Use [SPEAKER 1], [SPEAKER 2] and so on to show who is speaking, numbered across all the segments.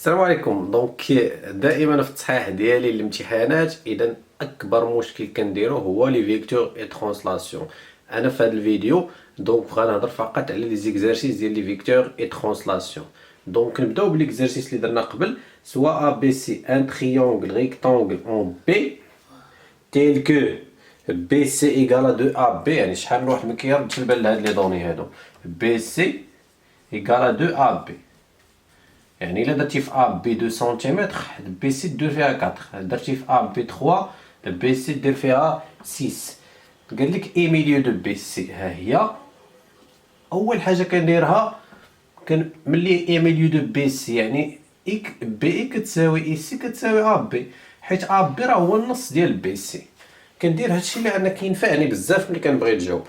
[SPEAKER 1] السلام عليكم. دائما في التصحيح ديالي الامتحانات، اذا اكبر مشكل كنديرو هو لي فيكتور اي ترانسلاسيون. انا في هذا الفيديو غنهضر فقط على لي زيكزارسيس ديال لي فيكتور اي ترانسلاسيون. نبداو بالاكزارسيس اللي درنا قبل، سوا ا بي سي ان تريونغل ريكتانغل اون بي تيل كو بي سي ايكال 2 ا بي. يعني شحال من واحد ما كيردش البال لهاد لي دوني هادو. بي سي ايكال 2 ا بي، يعني الا درتي في ا بي 2 سنتيمتر بي سي دير فيها 4، درتي في ا بي 3 بي سي دير فيها 6. قال لك اي ميليو دو بي سي، ها هي اول حاجه كنديرها. ملي اي ميليو دو بي سي يعني بي اي كتساوي اي سي كتساوي ا بي، حيت ا بي راه هو النص ديال بي سي. كندير هادشي لان كينفعني بزاف ملي كنبغي نجاوب.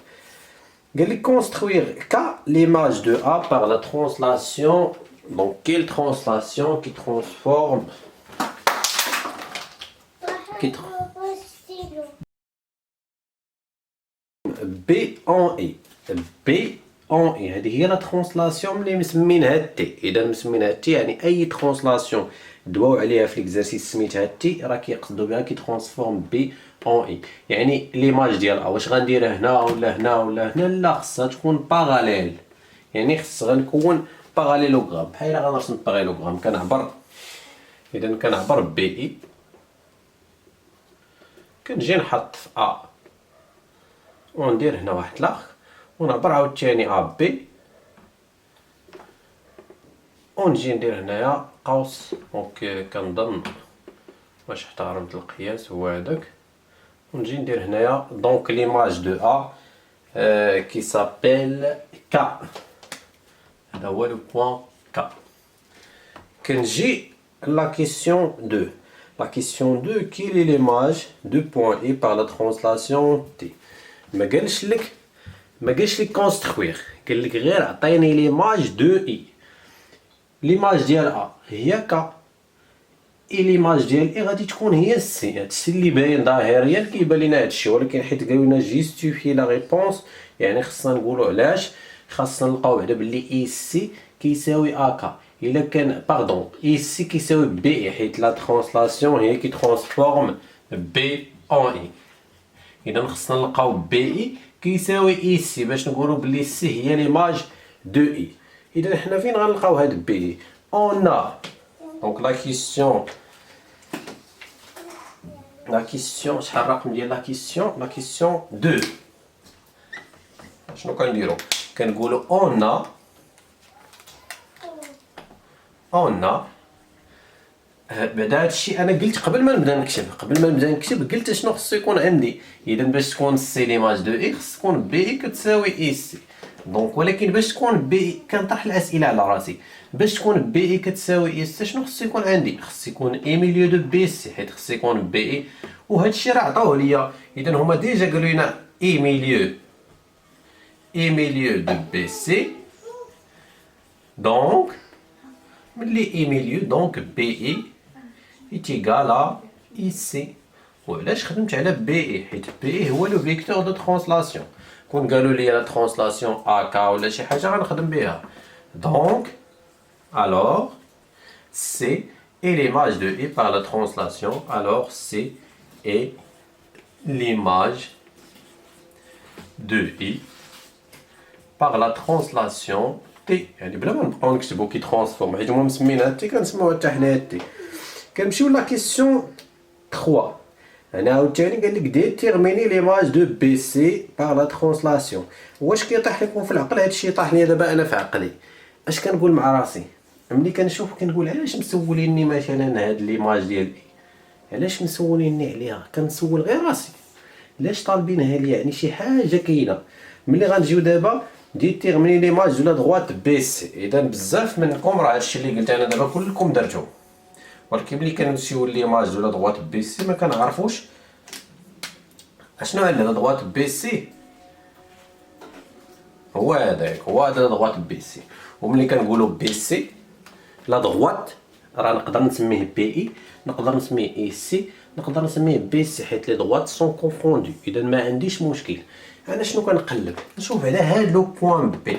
[SPEAKER 1] قال لك construire K l'image de A par la translation. Donc quelle translation qui transforme B en I. B en I هذه هي لا ترانسلاسيون ملي مسمينها تي. اذا مسمينها تي يعني اي ترانسلاسيون دواو عليها في ليكزارسيس سميتها تي راه كيقصدوا بها كي ترانسفورم بي اون اي. يعني ليماج ديالها واش غنديرها هنا ولا هنا ولا هنا؟ لا، خصها تكون باراليل. يعني غنكون باراليلوغرام، بحال غنرسم باراليلوغرام. كنعبر بي اي، كنجي نحط في ا وندير هنا واحد لاخ، ونعبر عاوتاني ا بي، ونجي ندير هنايا قوس. دونك كنظن واش احترمت القياس هو هذاك، ونجي ندير هنايا دونك ليماج دو ا كي سابيل كا. هذا هو لو بوين كا. كنجي لا كيسيون 2. La question 2, quelle est l'image de point E par la translation T؟ ما قالش لك كونستروير، قال لك غير عطيني ليماج دو اي. ليماج ديال ا هي ك، اي ليماج ديال اي غادي تكون هي سي. هادشي اللي باين ظاهريا كيبان لينا هادشي، ولكن حيت قالوا لنا جيستيفي لا ريبونس يعني خصنا نقولوا علاش. خاصنا نلقاو بعدا بلي اي سي كيساوي ا كا. الا كان باردون اي سي كيساوي بي اي، حيت لا ترانسلاسيون هي كي ترانسفورم بي اون اي. اذا خصنا نلقاو بي اي كيساوي اي سي باش نقولوا بلي سي هي ليماج دو اي. اذا حنا فين غنلقاو هاد بي اي؟ اون ا دونك لا كيسيون شحال الرقم ديال لا كيسيون 2. شنو كنديرو؟ كنقولوا اون بعدا هادشي انا قلت قبل ما نبدا نكتب قلت شنو خصو يكون عندي. اذا باش تكون سي ليماج دو اي خص تكون بي اي كتساوي اي سي. دونك ولكن باش تكون بي اي كنطرح الاسئله على راسي. باش تكون بي اي كتساوي اي سي شنو خصو يكون عندي؟ خص يكون اي ميليو دو بي سي، حيت خص يكون بي اي. وهادشي راه عطاوه ليا. اذا هما ديجا قالوا لنا اي ميليو دو بي سي. دونك ملي اي ميليو دونك بي اي ايتيغال اي سي. وعلاش خدمت على بي اي؟ حيت بي اي هو لو فيكتور دو ترانسلاسيون. كون قالوا لي لا ترانسلاسيون ا كا ولا شي حاجه غنخدم بها. دونك alors C est l'image de I par la translation. Alors C est l'image de I par la translation T. يعني بلا ما نبقاو نكتبو كي ترانسفورم، حيت هما مسمينها تي كنسموها حتى حنايا تي. كنمشيو لا كيسيون 3. هنا عاوتاني قال لك ديتيرميني ليماج دو بي سي بار لا ترانسلاسيون. واش كيطيح لكم في العقل؟ هادشي طاح ليا دابا انا في عقلي. اش كنقول مع راسي ملي كنشوف؟ كنقول علاش مسوليني مثلا هاد ليماج ديال اي؟ علاش مسوليني عليها؟ كنسول غير راسي علاش طالبينها ليا؟ يعني شي حاجه كاينه. ملي غنجيو دابا ديتيرميني ليماج دو لا دغوات بي سي. اذا بزاف منكم راه هادشي اللي قلت انا دابا كلكم درتو، ولكن ملي كنمشيو ليماج دو لا دغوات بي سي ما كنعرفوش اشنو هاد لا دغوات بي سي. هو هذاك لا دغوات بي سي. وملي كنقولوا بي سي لا دغوات راه نقدر نسميه بي اي، نقدر نسميه اي سي، نقدر نسميه بي سي، حيت لي دغوات سون كونفوندو. اذا ما عنديش مشكل. انا شنو كنقلب؟ نشوف على هاد لو بوين بي.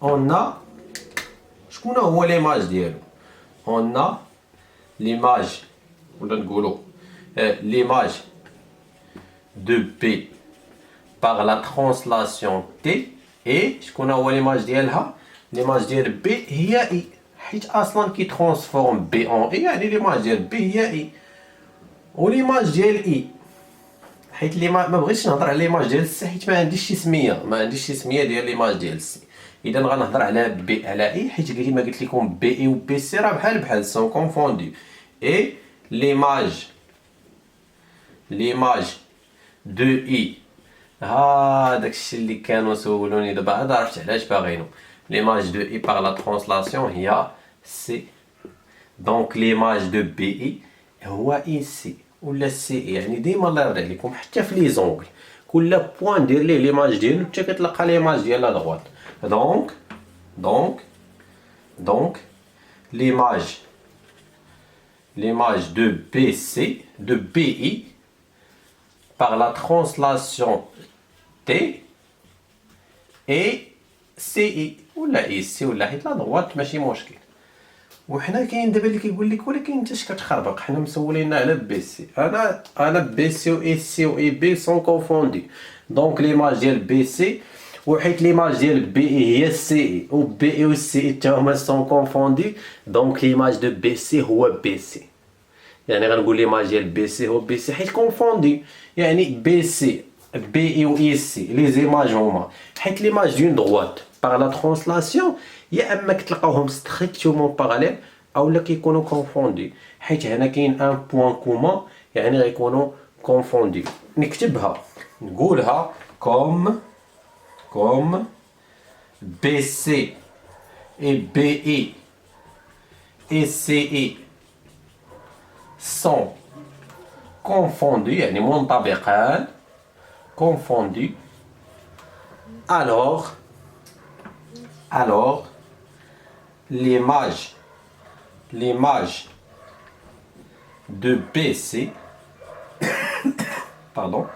[SPEAKER 1] اون شكون هو ليماج ديالو؟ on a l'image, l'image de P par la translation T et شكون هو l'image ديالها l'image ديال B هي I حيت اصلا كي ترانسفورم B en I يعني l'image ديال B هي I و l'image ديال I حيت لي ما بغيتش نهضر على ليماج ديال السي حيت ما عنديش شي سميه ديال ليماج ديال السي اذا غنهضر على بي على اي حيت كما قلت لكم بي اي و بي سي راه بحال سون كونفوندو اي ليماج دو اي هذاك الشيء اللي كانوا سولوني دابا عاد عرفت علاش باغينو ليماج دو اي باغ لا ترانسلاسيون هي سي دونك ليماج دو بي اي هو اي سي ولا سي يعني ديما الله يرضي عليكم حتى في لي زونغل كل بوين دير ليه ليماج ديالو حتى كتلقى ليماج ديال لا دغوات دونك l'image de BC de BI par la translation T et CI ولا IC ولا حيت لا دغوات ماشي مشكل وحنا كاين دابا اللي كيقول لك ولكن انت اش كتخربق حنا مسولين على بي سي انا بي سي و اي سي و اي بي سون كونفوندي دونك ليماج ديال بي سي وحيت ليماج ديال بي اي هي سي اي و بي اي و سي اي حتى هما سون كونفوندي دونك ليماج دو بي سي هو بي سي يعني غنقول ليماج ديال بي سي هو بي سي حيت كونفوندي يعني بي سي بي اي و اي سي لي زيماج هما حيت ليماج دون دغوات باغ لا ترانسلاسيون يا اما كتلقاوهم ستريكتومون باراليل اولا كيكونوا كونفوندي حيت هنا كاين ان بوين كومان يعني غيكونوا كونفوندي نكتبها نقولها كوم بي سي اي بي اي اي سي اي سون كونفوندي يعني منطبقان كونفوندي alors l'image de BC pardon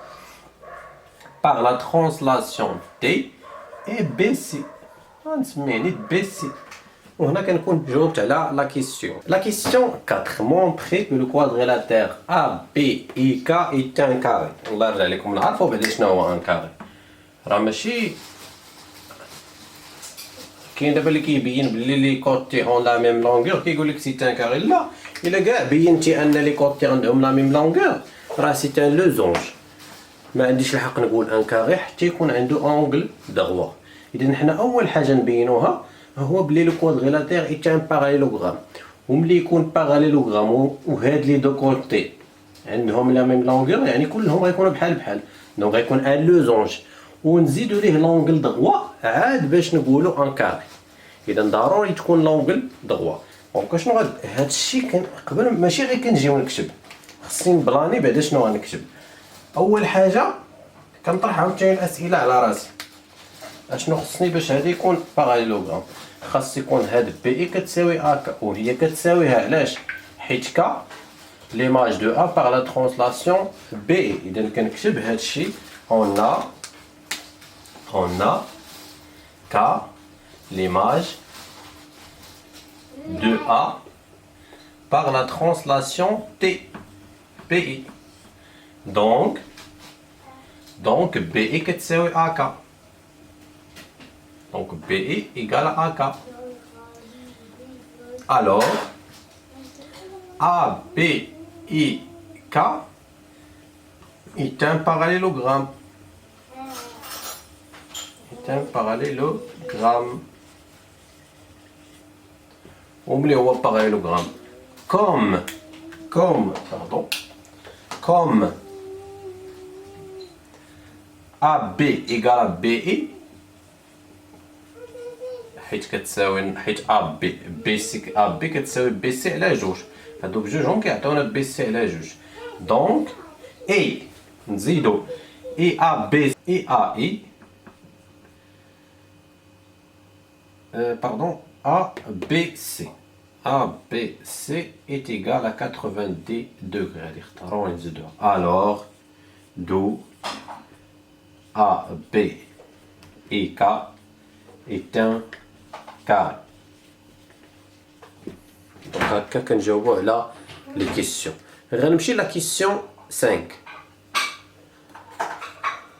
[SPEAKER 1] par la translation T et BC غنسميه BC وهنا كنكون جاوبت على la question 4 montrer que le quadrilatère ABIK est un carré الله يرضي عليكم نعرفوا بعدا شنو هو ان كاري راه ماشي كاين دابا اللي كيبين بلي لي كوتي اون لا ميم لونغور كيقول لك سي ان كاري لا الا كاع بينتي ان لي كوتي عندهم لا ميم لونغور راه سي ان لوزونج ما عنديش الحق نقول ان كاري حتى يكون عنده اونغل دغوا اذا حنا اول حاجه نبينوها هو بلي لو كوادريلاتير اي ان باراليلوغرام وملي يكون باراليلوغرام وهاد لي دو كوتي عندهم لا ميم لونغور يعني كلهم غيكونوا بحال دونك غيكون ان لوزونج ونزيدو ليه لونغل دغوا عاد باش نقولوا ان كاري اذا ضروري تكون لونغل دغوا دونك شنو هادشي قبل ماشي غير كنجيو نكتب خصني نبلاني بعدا شنو غنكتب اول حاجه كنطرح عاوتاني الاسئله على راسي اشنو خصني باش هذا يكون باراليلوغرام خاص يكون هاد بي اي كتساوي ا ك وهي كتساويها علاش حيت ك ليماج دو ا باغ لا ترانسلاسيون بي اي اذا كنكتب هادشي on a K l'image de A par la translation T, PI. Donc BI كتساوي AK. Donc BI égale à AK. Alors, ABIK est un parallélogramme. Un parallélogramme. Oubliez le parallélogramme. Comme AB égale à BI حيت كتساوي حيت AB كتساوي BC على جوج هادو بجوجهم كيعطيونا BC على جوج دونك A نزيدو AB pardon, ABC. ABC est égal à 90 degrés. Alors, d'où AB et K est un carré. Donc, هكا كنجاوبو على لي كيسيون. غنمشي لا كيسيون 5.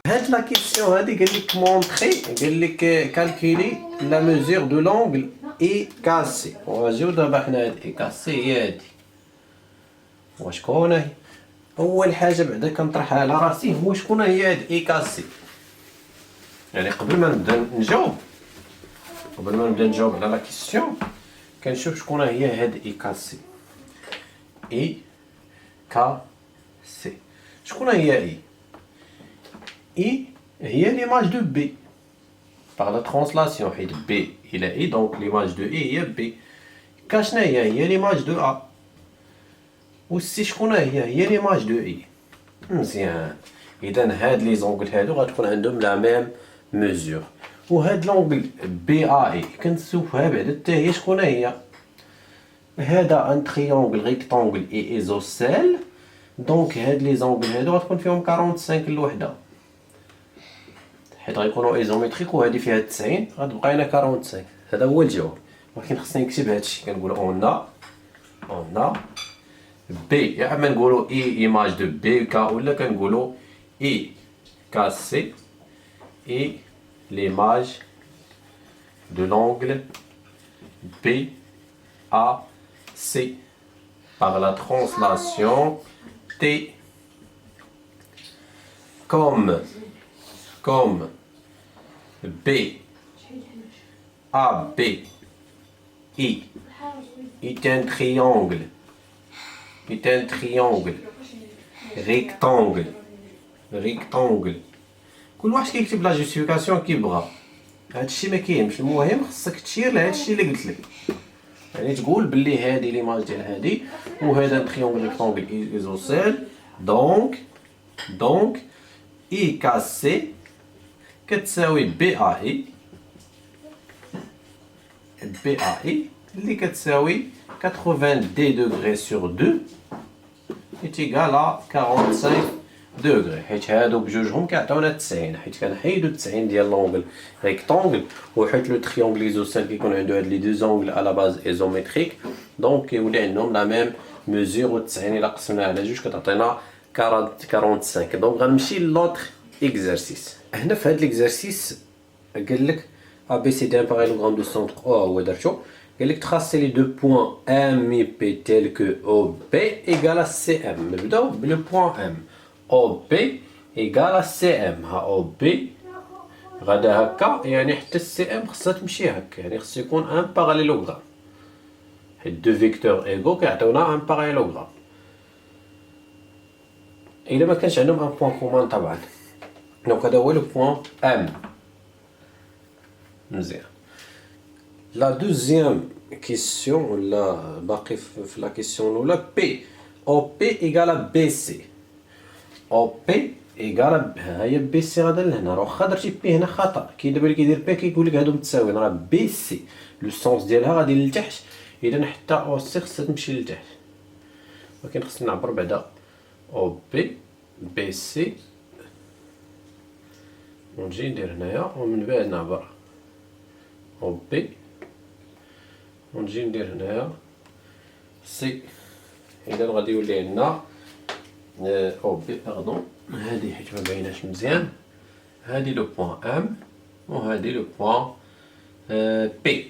[SPEAKER 1] هاد لا كيسيون هادي قال لك مونطري، قال لك كالكولي لا ميزور دو لونغل اي كاسي. ونجيو دابا حنا هاد اي كاسي هي هادي، وشكون هي؟ اول حاجه بعدا كنطرحها على راسي هو شكون هي هاد اي كاسي. يعني قبل ما نبدا نجاوب على لا كيسيون كنشوف شكون هي هاد اي كاسي. اي كاسي شكون هي اي؟ اي هي ليماج دو بي par la translation، حيت بي الى اي دونك ليماج دو اي هي بي. كا شنا هي ليماج دو ا، و سي شكون هي ليماج دو اي. مزيان، اذا هاد لي زونغل هادو غتكون عندهم لا ميم ميزور. وهاد لونغل بي ا اي كنشوفها بعدا حتى هي شكون هي. هذا ان تريونغل ريكتونغل اي ايزوسيل، دونك هاد لي زونغل هادو غتكون فيهم 45 الوحده، حيت غيكونوا ايزوميتريك، وهادي فيها 90 غتبقى لنا 45. هذا هو الجواب، ولكن خصني نكتب هادشي. كنقول اون بي، يا اما نقولوا اي ايماج دو بي كا، ولا كنقولوا اي كاسي اي ليماج دو لونغل بي ا سي par la translation T comme B AB I est un triangle rectangle. كل واحد كيكتب لا جوستيفيكاسيون كيبغى، هادشي ما كاينش. المهم خصك تشير لهادشي اللي قلت لك، يعني تقول بلي هادي ليماج ديال هادي، وهذا تريونغل ريكتونغل ايزوسيل، دونك اي كاسي كتساوي بي ا اي اللي كتساوي 80 دوغري سور 2 est égal à 45 دوغري، حيت هادو بجوجهم كيعطيونا 90، حيت كنحيدو 90 ديال لونغل ريكتونغل، وحيت لو تريونغل ايزوسيل كيكون عنده هاد لي دو زونغل على باز ايزوميتريك، دونك كيولي عندهم لا ميم ميزور، و 90 الا قسمناها على جوج كتعطينا 45. دونك غنمشي لوطخ اكزرسيس. هنا في هاد ليكزرسيس قال لك ا بي سي دي ان باراليلوغرام دو سونتر او هو درتو. قال لك تراسي لي دو بوين ام اي بي تيل كو او بي ايكال سي ام. نبداو بلو بوين ام. او بي ايكال سي ام. ها او بي غادا هكا، يعني حتى السي ام خصها تمشي هكا، يعني خصو يكون ان باراليلوغرام، حيت دو فيكتور ايغو كيعطيونا ان باراليلوغرام. الا ما كانش عندهم ان بوين كومان طبعا. دونك هذا هو لو بوين ام. مزيان. لا دوزيام كيسيون، ولا باقي في لا كيسيون الاولى، بي او بي ايكال بي سي. او بي ايكال، ها هي بي سي غادا لهنا، راه واخا درتي بي هنا خطا، كي دابا اللي كيدير بي كيقول لك هادو متساويين، راه بي سي لو سونس ديالها غادي لتحت، اذا حتى او سي خصها تمشي لتحت، ولكن خصنا نعبر بعدا او بي بي سي، ونجي ندير هنايا، ومن بعد نعبر او بي، ونجي ندير هنايا سي. اذا غادي يولي عندنا او بي باردون، هادي حيت ما بايناش مزيان، هادي لو بوين ام، وهادي لو بوين بي.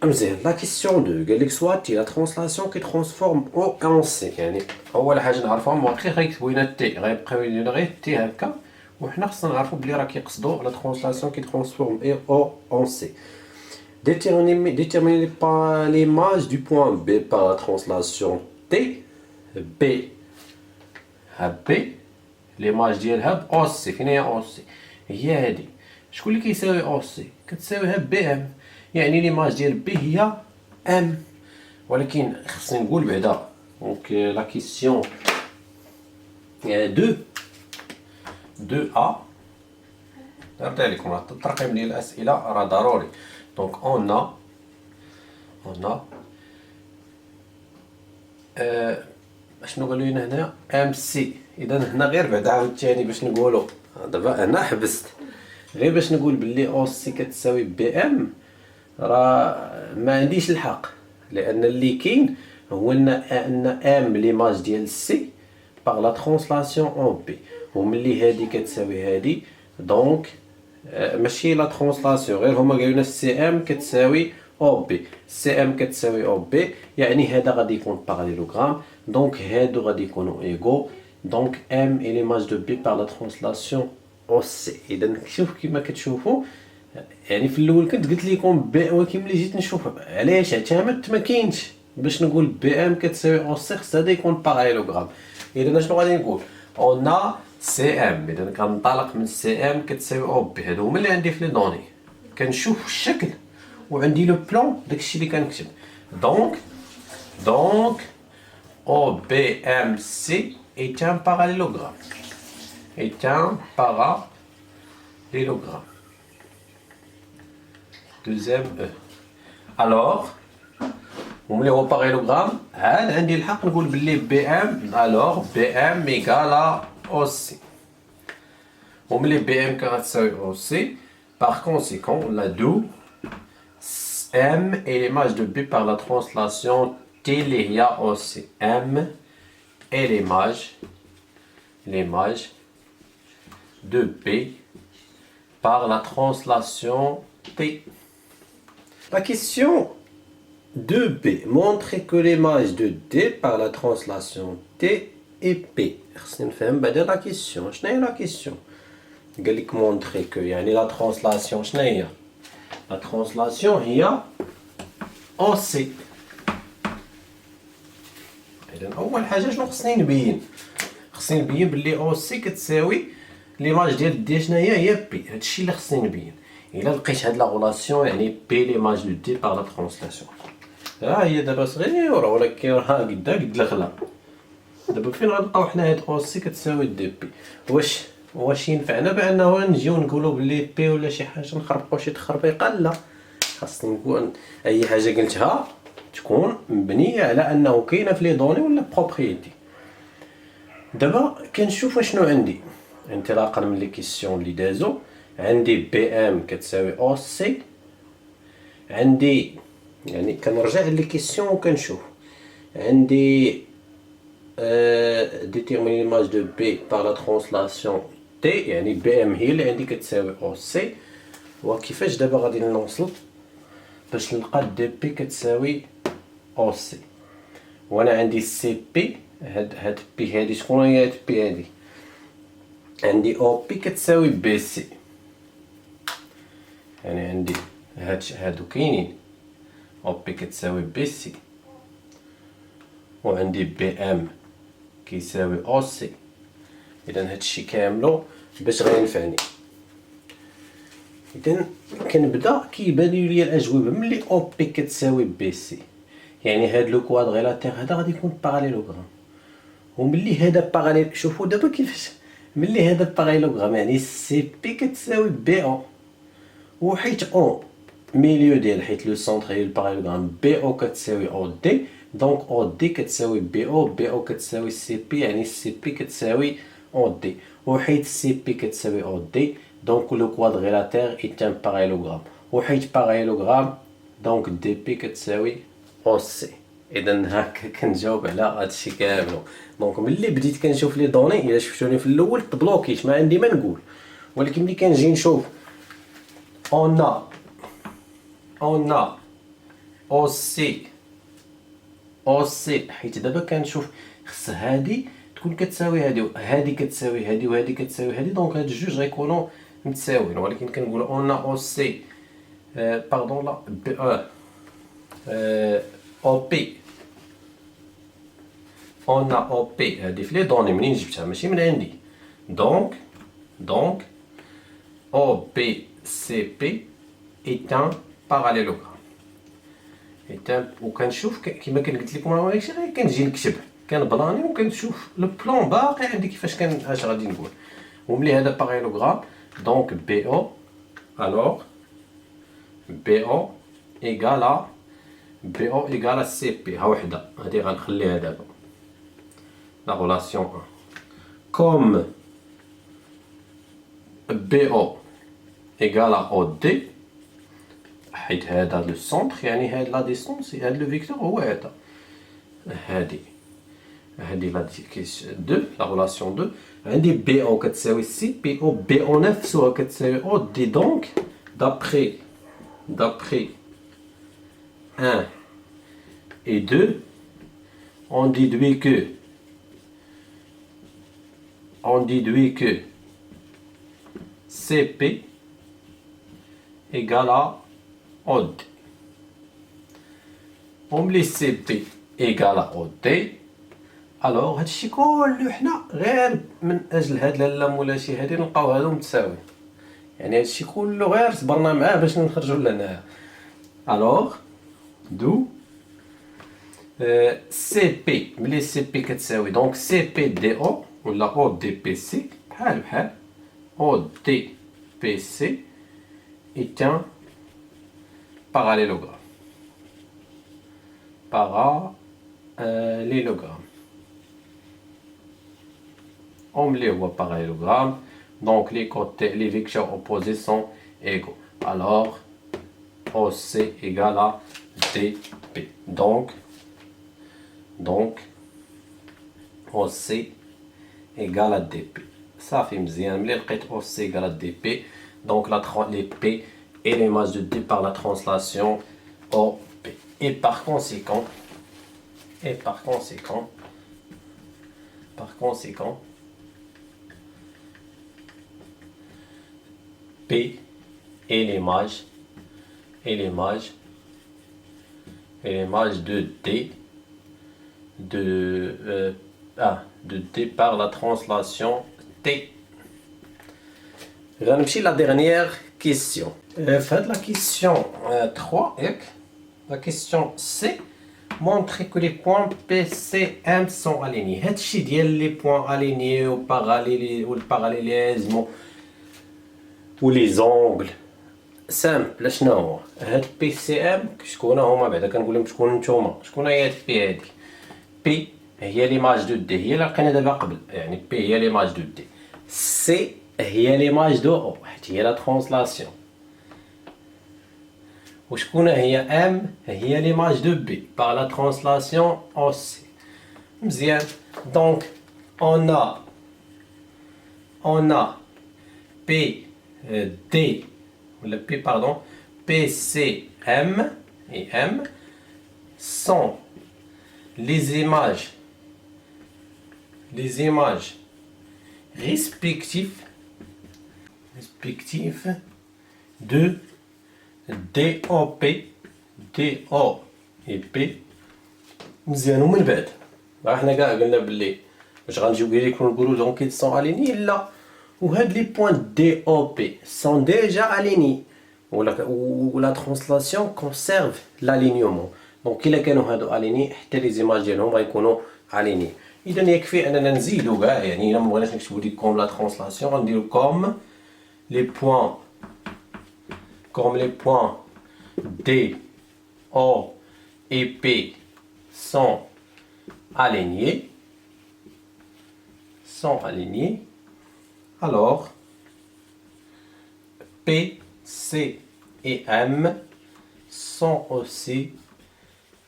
[SPEAKER 1] مزيان. لا كيسيون دو قال لك سواتي لا ترانسلاسيون كي ترانسفورم او ان سي. يعني اول حاجه نعرفوها مواقع غيكتبوا لنا تي، غيبقاو يديروا غير تي هكا، وحنا خصنا نعرفوا بلي راه كيقصدوا لا ترانسلاسيون كي ترانسفورم او ان سي. Déterminer par l'image du point B par la translation T. B B l'image ديالها ب او سي. فين هي او سي؟ هي هادي. شكون اللي كيساوي او سي؟ كتساويها بي ام، يعني ليماج ديال بي هي ام. ولكن خصني نقول بعدا دونك لا كيسيون 2 ا درت عليكم راه الترقيم ديال الاسئله راه ضروري. دونك اون ا شنو قالوا لنا هنا؟ ام سي. اذا هنا غير بعدا عاوتاني باش نقولوا، دابا انا حبست غير باش نقول بلي او سي كتساوي بي ام، راه ما عنديش الحق، لان اللي كاين هو ان ام ليماج ديال سي باغ لا ترانسلاسيون اون بي، وملي هادي كتساوي هادي دونك ماشي لا ترانسلاسيون، غير هما قالوا لنا سي ام كتساوي او بي، سي ام كتساوي او بي، يعني هذا غادي يكون باراليلوغرام، دونك هادو غادي يكونوا ايغو، دونك ام اي ليماج دو بي باغ لا ترانسلاسيون او سي. اذا شوف كيما كتشوفوا، يعني في الاول كنت قلت لكم بي، ولكن ملي جيت نشوف علاش اعتمدت ما كاينش باش نقول بي ام كتساوي او سي، خص هذا يكون باراليلوغرام. اذا شنو غادي نقول؟ اون سي ام، اذا كنطلق من سي ام كتساوي او بي، هادو هما اللي عندي في لي دوني، كنشوف الشكل وعندي لو بلان داكشي اللي كنكتب. دونك او بي ام سي est un parallélogramme, est un parallélogramme. Deuxième E. Alors وملي هو باراليلوغرام عاد عندي الحق نقول بلي بي ام، الوغ بي ام ايكالا او سي، وملي بي ام كتساوي او سي par conséquent on a d'où m est l'image de b par la translation t liée au c. M est l'image de b par la translation t. La question 2b montre que l'image de d par la translation t est p. خصني نفهم بعدا لا كيسيون. شنو هي لا كيسيون؟ قال لك مونطري كو، يعني لا ترانسلاسيون شنو هي؟ لا ترانسلاسيون هي او سي. اذا اول حاجه شنو خصني نبين؟ خصني نبين بلي او سي كتساوي ليماج ديال دي شنو هي بي. هادشي اللي خصني نبين. الا لقيت هاد لا غولاسيون يعني بي ليماج دو دي باغ لا ترانسلاسيون، ها هي دابا صغيره ولكن راه قدا قد الغلا. دابا فين غنلقاو حنا هاد او سي كتساوي دي بي؟ واش ينفعنا بانه نجيو نقولوا بلي بي ولا شي حاجه نخربقوا شي تخربيقه؟ لا، خاصني نكون اي حاجه قلتها تكون مبنيه على انه كاينه في لي دوني ولا بروبريتي. دابا كنشوف شنو عندي انطلاقا من لي كيسيون اللي دازو. عندي بي ام كتساوي او سي، عندي يعني كنرجع لي كيسيون وكنشوف عندي déterminer l'image de B par la translation T، يعني بي ام هي اللي عندي كتساوي او سي. وكيفاش دابا غادي نوصل باش نلقى دي بي كتساوي او سي؟ وانا عندي سي بي، هاد بي هادي شكون هي؟ هاد بي هادي عندي او بي كتساوي بي سي، يعني عندي هادو كاينين او بي كتساوي بي سي، وعندي بي ام كيساوي او سي. اذا هادشي كاملو باش غينفعني. اذا كنبدا كيبان لي الاجوبه ملي او بي كتساوي بي سي، يعني هاد لو كوادريلاتير هذا غادي يكون باراليلوغرام. وملي هذا باراليل، شوفوا دابا كيفاش ملي هذا باراليلوغرام يعني سي بي كتساوي بي او، وحيت او ميليو ديال حيت لو سونتر هي الباراليلوغرام بي او كتساوي او دي، دونك او دي كتساوي بي او، بي او كتساوي سي بي، يعني سي بي كتساوي او دي، وحيت سي بي كتساوي او دي دونك لو كوادريلاتير ايت ان باراليلوغرام، وحيت باراليلوغرام دونك دي بي كتساوي او سي. اذا هكا كنجاوب على هادشي كامل. دونك ملي بديت كنشوف لي دوني، الا شفتوني في الاول تبلوكيت ما عندي ما نقول، ولكن ملي كنجي نشوف اون او سي او سي، حيت دابا كنشوف خص هادي تكون كتساوي هادي، وهادي كتساوي هادي، وهادي كتساوي هادي، دونك هاد الجوج غيكونوا متساويين. ولكن كنقول اون او سي باردون لا بي او بي، اون او بي هادي في لي دوني منين جبتها ماشي من عندي. دونك او بي سي بي est un parallélogramme. وكنشوف كما قلت لكم راه ماشي غير كنجي نكتب، كنبلاني وكنشوف لو بلان باقي عندي كيفاش اش غادي نقول. وملي هذا باراليلوغرام دونك بي او، الوغ بي او ايكالا سي بي. ها وحده هادي غنخليها دابا لا غولاسيون 1 كوم بي او ايكالا او دي، حيت هذا لو سونتر يعني هاد لا ديستونس هاد لو فيكتور هو هذا. هادي لا كيسيون 2 لا ريلاسيون 2. عندي بي او كتساوي سي بي او. بي او نفسها كتساوي او دي. دونك d'après 1 et 2 on déduit que CP égale à OD. وملي CP égale à OD الوغ هادشي كله حنا غير من اجل هاد لاله مولاشي هادي نلقاو هادو متساويين، يعني هادشي كله غير صبرنا معاه باش نخرجوا لهنايا. الوغ دو سي بي ملي سي بي كتساوي دونك سي بي دي او ولا او دي بي سي بحال او دي بي سي est un parallélogramme. Parallélogramme. Omelé ou parallélogramme, donc les côtés, les vecteurs opposés sont égaux. Alors, OC égale à DP. Donc OC égale à DP. Ça fait bien. Les OC égale à DP. Donc les P et l'image de D par la translation OP. Et par conséquent, P et l'image de D de D par la translation T. غنمشي la dernière question. Faites la question 3. La question C. Montrer que les points P, C, M sont alignés. هادشي ديال les points alignés ou parallélisme ou les angles سامبل. شنو هو هاد بي سي ام؟ شكون هما بعدا كنقول لهم شكون نتوما؟ شكون هي هاد بي هادي؟ بي هي ليماج دو دي، هي اللي لقينا دابا قبل، يعني بي هي ليماج دو دي. سي هي ليماج دو او حيت هي لا ترانسلاسيون. وشكون هي ام؟ هي ليماج دو بي par la translation aussi. مزيان. دونك on a P D le P pardon P C M et M sont les images respectives de DOP DO et P. مزيان. ومن بعد حنا كاع قلنا بلي واش غنجيو كاع نقولوا دونك ils sont alignés لا. وهاد لي بوين دي او بي سون ديجا اليني و لا ترانسلاسيون كونسيرف لالينيومون. دونك الا كانوا هادو اليني حتى لي زيماج ديالهم غيكونوا اليني. اذا يكفي اننا نزيدو كاع، يعني الا مبغيناش نكتبو دي كوم لا ترانسلاسيون غنديرو كوم لي بوين دي او اي بي سون alignés. Alors P, C et M sont aussi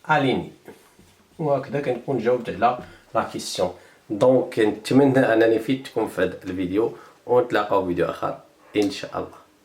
[SPEAKER 1] alignés. وهكذا كنكون جاوبت على لا كيسيون. دونك نتمنى انني فدتكم في هذا الفيديو، ونتلاقاو في فيديو اخر ان شاء الله.